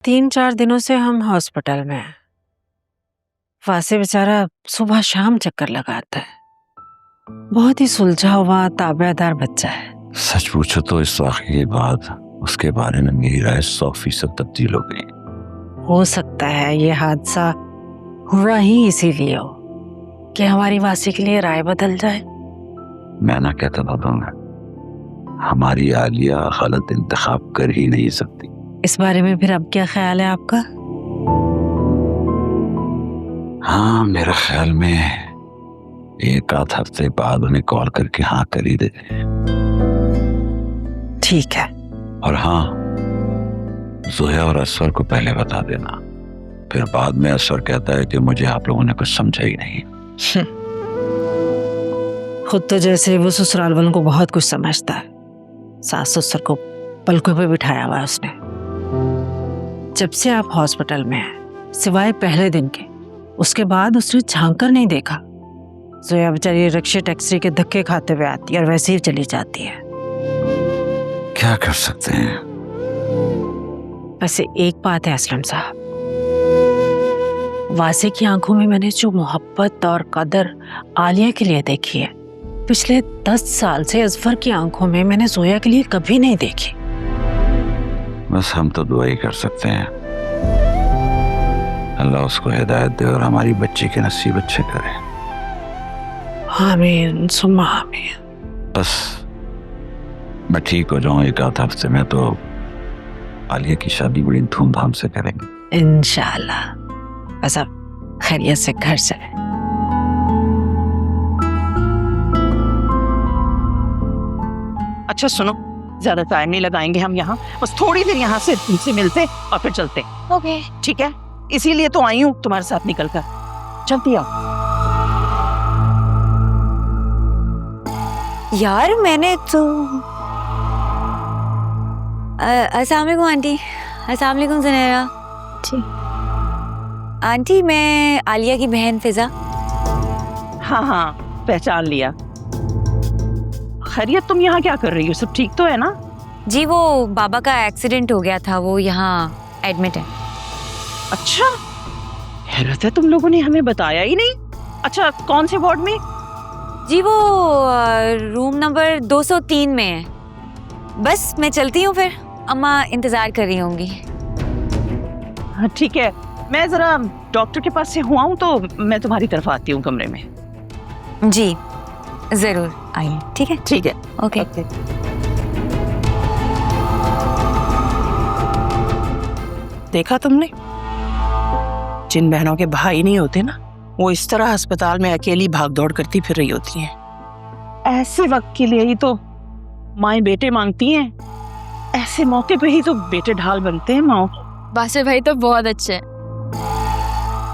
3-4 दिनों से हम हॉस्पिटल में हैं। वासे बेचारा सुबह शाम चक्कर लगाता है। बहुत ही सुलझा हुआ ताबेदार बच्चा है। सच पूछो तो इस वाक़ये के बाद उसके बारे में मेरी राय 100% तब्दील हो गई। हो सकता है ये हादसा हुआ ही इसीलिए हो कि हमारी वासी के लिए राय बदल जाए। मैं ना कहता था तुम्हें, हमारी आलिया गलत इंतखाब कर ही नहीं सकती। इस बारे में फिर अब क्या ख्याल है आपका? हाँ, मेरा ख्याल में एक आध हफ्ते बाद उन्हें कॉल करके हाँ कर ही दे। ठीक है। और हाँ, जोया और असफर को पहले बता देना, फिर बाद में असफर कहता है कि मुझे आप लोगों ने कुछ समझा ही नहीं। खुद तो जैसे वो ससुराल वालों को बहुत कुछ समझता है। सास ससुर को पलकों पे बिठाया हुआ है उसने। जब से आप हॉस्पिटल में हैं, सिवाय पहले दिन के, उसके बाद उसने झांक कर नहीं देखा। जोया बेचारी रिक्शे टैक्सी के धक्के खाते हुए आती है और वैसे ही चली जाती है। क्या कर सकते हैं? वैसे एक बात है असलम साहब, वासे की आंखों में मैंने जो मोहब्बत और कदर आलिया के लिए देखी है, पिछले 10 साल से अजफर की आंखों में मैंने जोया के लिए कभी नहीं देखी। बस हम तो दुआ ही कर सकते हैं, अल्लाह उसको हिदायत दे और हमारी बच्ची के नसीब अच्छे करे। आमीन सुम्मा आमीन। बस मैं ठीक हो जाऊं एक आध हफ्ते में तो आलिया की शादी बड़ी धूमधाम से करेंगे इंशाअल्लाह। बस अब खैरियत से घर जाए। अच्छा सुनो, ज्यादा टाइम नहीं लगाएंगे हम यहाँ, बस थोड़ी देर यहाँ से तुमसे मिलते और फिर चलते। ओके ठीक है, इसीलिए तो आई हूँ तुम्हारे साथ निकल कर। चलती आओ। यार मैंने तो अस्सलाम वालेकुम आंटी। अस्सलाम वालेकुम ज़ुनैरा। ठीक आंटी, मैं आलिया की बहन फिजा। हाँ हाँ, पहचान लिया। खैरियत, तुम यहाँ क्या कर रही हो? सब ठीक तो है ना? जी वो बाबा का एक्सीडेंट हो गया था, वो यहाँ एडमिट है। अच्छा, हैरत है, तुम लोगों ने हमें बताया ही नहीं। अच्छा, कौन से वार्ड में? जी वो रूम नंबर 203 में है। बस मैं चलती हूँ फिर, अम्मा इंतजार कर रही होंगी। हाँ ठीक है, मैं जरा डॉक्टर के पास से हुआ हूँ तो मैं तुम्हारी तरफ आती हूँ कमरे में। जी जरूर आइए। ठीक है ठीक है, ओके। देखा तुमने, जिन बहनों के भाई नहीं होते ना, वो इस तरह अस्पताल में अकेली भाग दौड़ करती फिर रही होती हैं। ऐसे वक्त के लिए ही तो माएं बेटे मांगती हैं, ऐसे मौके पे ही तो बेटे ढाल बनते हैं माओ। बासिर भाई तो बहुत अच्छे हैं,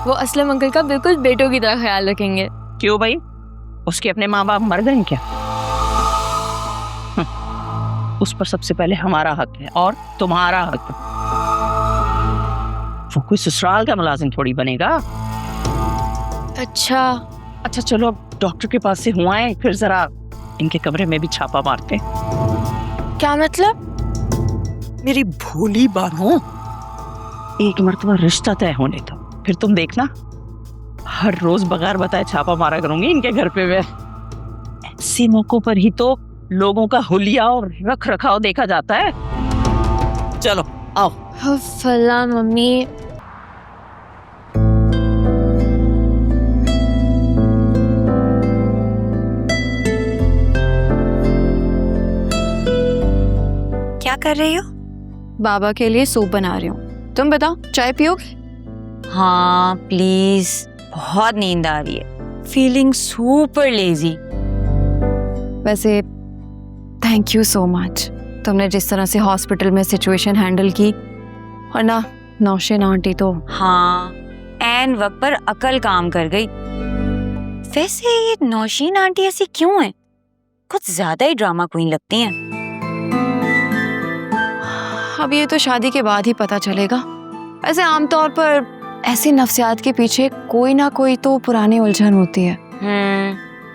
वो असलम अंकल का बिल्कुल बेटों की तरह ख्याल रखेंगे। क्यों भाई, उसके अपने माँ बाप मर गए क्या? उस पर सबसे पहले हमारा हक है और तुम्हारा हक। वो कोई ससुराल का मुलाजिम थोड़ी बनेगा। अच्छा चलो, अब डॉक्टर के पास से हुआ है, फिर जरा इनके कमरे में भी छापा मारते। क्या मतलब? मेरी भोली बानो, एक मर्तबा रिश्ता तय होने दो, फिर तुम देखना, हर रोज बगैर बताए छापा मारा करूंगी इनके घर पे मैं। ऐसे मौकों पर ही तो लोगों का हुलिया और रख रखाव देखा जाता है। चलो आओ। फला मम्मी, क्या कर रही हो? बाबा के लिए सूप बना रही हूँ। तुम बताओ, चाय पियोगे? हाँ प्लीज, बहुत नींद आ रही है, फीलिंग सुपर लेजी। वैसे थैंक यू सो मच, तुमने जिस तरह से हॉस्पिटल में सिचुएशन हैंडल की, और ना नौशीन आंटी तो हाँ एन वक्त पर अकल काम कर गई। वैसे ये नौशीन आंटी ऐसी क्यों है? कुछ ज्यादा ही ड्रामा क्वीन लगती हैं। अब ये तो शादी के बाद ही पता चलेगा। ऐसे आमतौर पर ऐसी नफ्सियात के पीछे कोई ना कोई तो पुरानी उलझन होती है।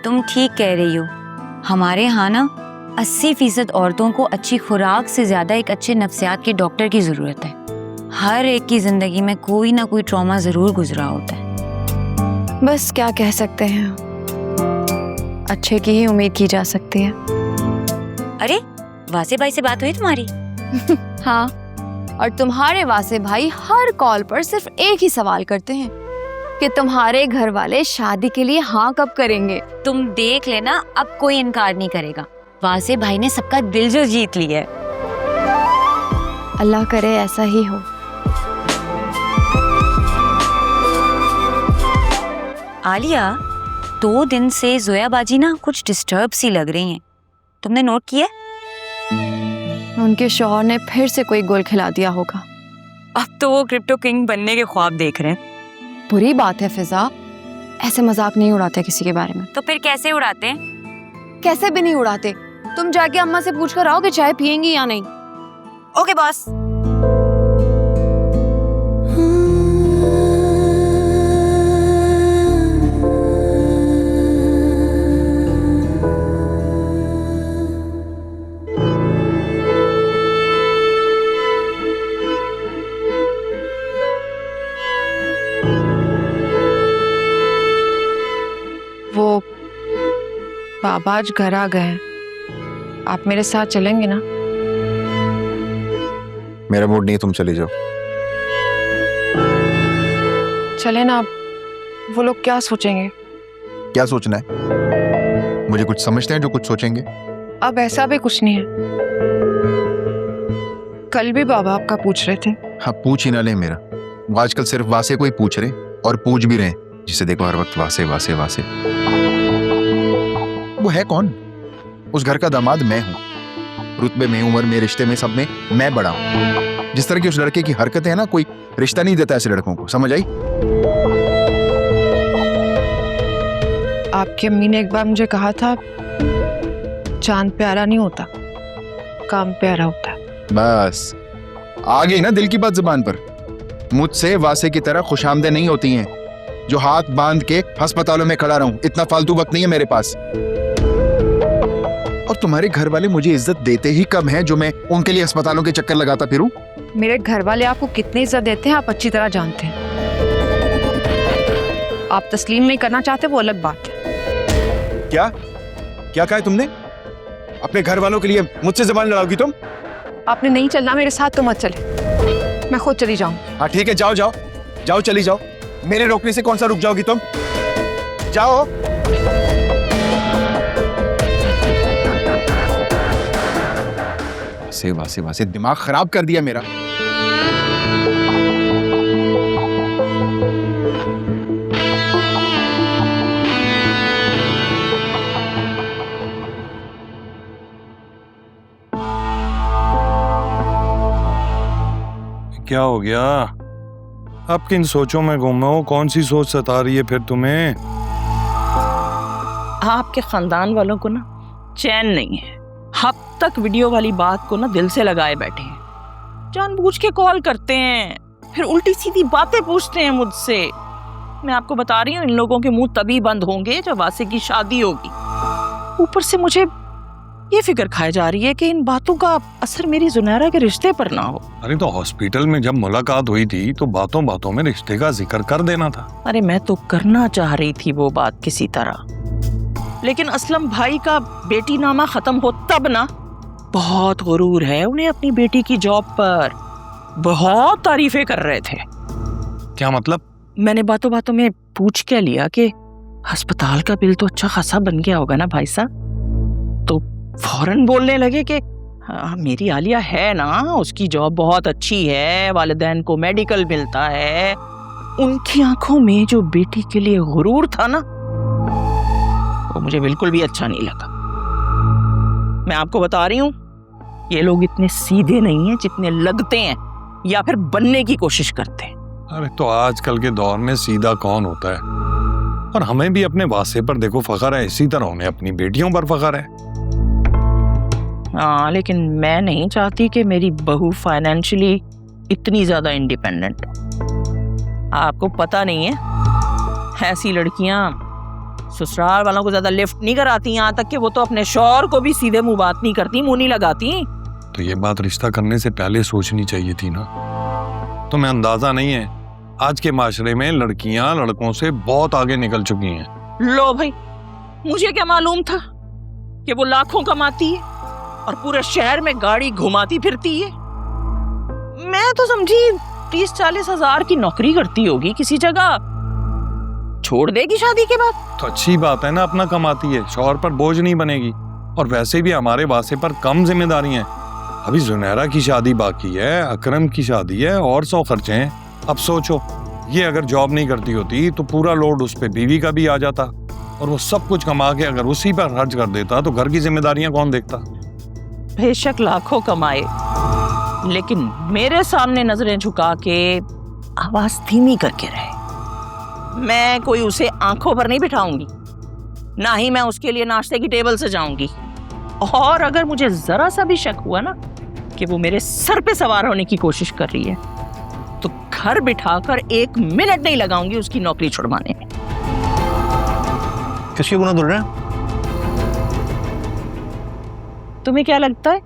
तुम ठीक कह रही हो। हमारे यहाँ ना 80% औरतों को अच्छी खुराक से ज्यादा एक अच्छे नफ्सियात के डॉक्टर की जरूरत है। हर एक की जिंदगी में कोई ना कोई ट्रॉमा जरूर गुजरा होता है। बस क्या कह सकते हैं, अच्छे की ही उम्मीद की जा सकती है। अरे वासे भाई से बात हुई तुम्हारी? हाँ, और तुम्हारे वासे भाई हर कॉल पर सिर्फ एक ही सवाल करते हैं कि तुम्हारे घर वाले शादी के लिए हाँ कब करेंगे। तुम देख लेना, अब कोई इनकार नहीं करेगा। वासे भाई ने सबका दिल जो जीत लिया है। अल्लाह करे ऐसा ही हो। आलिया, 2 दिन से जोया बाजी ना कुछ डिस्टर्ब सी लग रही हैं। तुमने नोट किया? उनके शौहर ने फिर से कोई गोल खिला दिया होगा। अब तो वो क्रिप्टो किंग बनने के ख्वाब देख रहे हैं। बुरी बात है फिजा, ऐसे मजाक नहीं उड़ाते किसी के बारे में। तो फिर कैसे उड़ाते हैं? कैसे भी नहीं उड़ाते। तुम जाके अम्मा से पूछ कर आओ कि चाय पियेंगी या नहीं। Okay boss. वो बाबा आज घर आ गए हैं, आप मेरे साथ चलेंगे ना? मेरा मूड नहीं है, तुम चली जाओ। चले ना। वो लोग क्या सोचेंगे? क्या सोचना है? मुझे कुछ समझते हैं जो कुछ सोचेंगे। अब ऐसा भी कुछ नहीं है। कल भी बाबा आपका पूछ रहे थे। हाँ, पूछ ही ना ले मेरा। वो आजकल सिर्फ वासे को ही पूछ रहे और पूछ भी रहे हैं, जिसे देखो हर वक्त वासे वासे वासे। वो है कौन? उस घर का दामाद मैं हूँ। रुतबे में, उम्र में, रिश्ते में, सब में मैं बड़ा हूँ। जिस तरह की उस लड़के की हरकतें हैं ना, कोई रिश्ता नहीं देता ऐसे लड़कों को, समझ आई? आपकी अम्मी ने एक बार मुझे कहा था, चांद प्यारा नहीं होता, काम प्यारा होता है। बस आ गई ना दिल की बात जुबान पर। मुझसे वासे की तरह खुशामदे नहीं होती हैं जो हाथ बांध के अस्पतालों में खड़ा रहूं। इतना फालतू वक्त नहीं है मेरे पास। और तुम्हारे घर वाले मुझे इज्जत देते ही कम है जो मैं उनके लिए अस्पतालों के चक्कर लगाता फिरूं। मेरे घर वाले आपको कितनी इज्जत देते हैं आप अच्छी तरह जानते हैं। आप तस्लीम नहीं करना चाहते वो अलग बात है। क्या क्या कहा है तुमने? अपने घर वालों के लिए मुझसे जबान लड़ाओगी तुम? आपने नहीं चलना मेरे साथ तो मत चले, मैं खुद चली जाऊं। हाँ ठीक है, जाओ जाओ जाओ, चली जाओ। मेरे रोकने से कौन सा रुक जाओगी तुम? जाओ। वासे वासे वासे, दिमाग खराब कर दिया मेरा। क्या हो गया? अब किन सोचों में गुम हो? कौन सी सोच सता रही है फिर तुम्हें? आपके खानदान वालों को ना चैन नहीं है। हब तक वीडियो वाली बात को ना दिल से लगाए बैठे हैं। जानबूझ के कॉल करते हैं, फिर उल्टी सीधी बातें पूछते हैं मुझसे। मैं आपको बता रही हूँ, इन लोगों के मुंह तभी बंद होंगे जब वासे की शादी होगी। ऊपर से मुझे ये फिक्र खाई जा रही है कि इन बातों का असर मेरी जुनैरा के रिश्ते पर ना हो। अरे तो हॉस्पिटल में जब मुलाकात हुई थी तो बातों बातों में रिश्ते का जिक्र कर देना था। अरे मैं तो करना चाह रही थी वो बात किसी तरह, लेकिन असलम भाई का बेटी नामा खत्म हो तब ना। बहुत गुरूर है उन्हें अपनी बेटी की जॉब पर, बहुत तारीफें कर रहे थे। क्या मतलब? मैंने बातों बातों में पूछ के लिया कि अस्पताल का बिल तो अच्छा खासा बन गया होगा ना भाई साहब। तो फौरन बोलने लगे कि हाँ, मेरी आलिया है ना, उसकी जॉब बहुत अच्छी है, वालिदैन को मेडिकल मिलता है। उनकी आंखों में जो बेटी के लिए गुरूर था ना, वो मुझे बिल्कुल भी अच्छा नहीं लगा। मैं आपको बता रही हूँ, ये लोग इतने सीधे नहीं हैं जितने लगते हैं या फिर बनने की कोशिश करते हैं। अरे तो आजकल के दौर में सीधा कौन होता है? और हमें भी अपने वासे पर देखो फख्र है, इसी तरह उन्हें अपनी बेटियों पर फख्र है। हाँ, लेकिन मैं नहीं चाहती कि मेरी बहू फाइनेंशियली इतनी ज्यादा इंडिपेंडेंट। आपको पता नहीं है, ऐसी लड़कियां ससुराल वालों को ज्यादा लिफ्ट नहीं कराती, यहाँ तक कि वो तो अपने शौहर को भी सीधे मुंह बात नहीं करती, मुंह नहीं लगाती। तो ये बात रिश्ता करने से पहले सोचनी चाहिए थी ना। तुम्हें अंदाजा नहीं है, आज के माशरे में लड़कियां लड़कों से बहुत आगे निकल चुकी हैं। लो भाई, मुझे क्या मालूम था कि वो लाखों कमाती है और पूरे शहर में गाड़ी घुमाती फिरती है। मैं तो समझी 30-40 हजार की नौकरी करती होगी किसी जगह, छोड़ देगी शादी के बाद। तो अच्छी बात है ना, अपना कमाती है, शौहर पर बोझ नहीं बनेगी। और वैसे भी हमारे वासे पर कम जिम्मेदारी हैं। अभी जुनैरा की शादी बाकी है, अकरम की शादी है और 100 खर्चे हैं। अब सोचो, ये अगर जॉब नहीं करती होती तो पूरा लोड उस पे बीवी का भी आ जाता, और वो सब कुछ कमा के अगर उसी पर खर्च कर देता तो घर की जिम्मेदारियां कौन देखता। बेशक लाखों कमाए, लेकिन मेरे सामने नजरें झुका के आवाज धीमी करके रहे। मैं कोई उसे आंखों पर नहीं बिठाऊंगी, ना ही मैं उसके लिए नाश्ते की टेबल से जाऊंगी। और अगर मुझे जरा सा भी शक हुआ ना कि वो मेरे सर पे सवार होने की कोशिश कर रही है, तो घर बिठाकर 1 मिनट नहीं लगाऊंगी उसकी नौकरी छुड़वाने में। किसके गुना धुल रहे हैं? तुम्हें क्या लगता है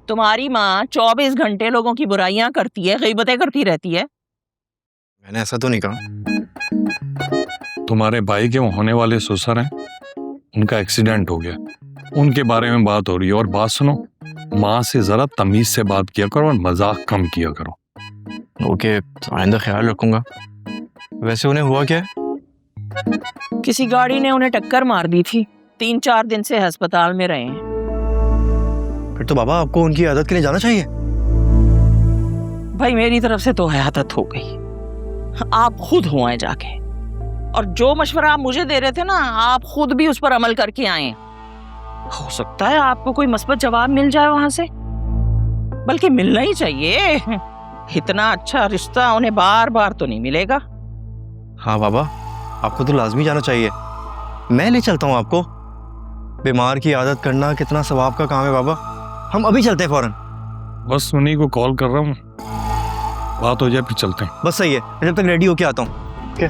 तुम्हारी माँ 24 घंटे लोगों की बुराइयां करती है, गीबतें करती रहती है? मैंने ऐसा तो नहीं कहा। तुम्हारे भाई के होने वाले ससुर हैं, उनका एक्सीडेंट हो गया, उनके बारे में बात हो रही है। और बात सुनो, माँ से जरा तमीज से बात किया करो और मजाक कम किया करो। ओके, तो आइंदा ख्याल रखूंगा। वैसे उन्हें हुआ क्या है? किसी गाड़ी ने उन्हें टक्कर मार दी थी, 3-4 दिन से अस्पताल में रहे हैं। फिर तो बाबा आपको उनकी आदत के लिए जाना चाहिए। भाई मेरी तरफ से तो आदत हो गई, आप खुद हो आए जाके, और जो मशवरा आप मुझे दे रहे थे ना, आप खुद भी उस पर अमल करके आए। हो सकता है आपको कोई मस्बत जवाब मिल जाए वहां से, बल्कि मिलना ही चाहिए। इतना अच्छा रिश्ता उन्हें बार बार तो नहीं मिलेगा। हाँ बाबा, आपको तो लाजमी जाना चाहिए। मैं ले चलता हूँ आपको। बीमार की आदत करना कितना सवाब का काम है बाबा। हम अभी चलते हैं फौरन। बस उन्हीं को कॉल कर रहा हूँ, बात हो जाए फिर चलते हैं। बस सही है, मैं जब तक रेडी होके आता हूँ। ओके।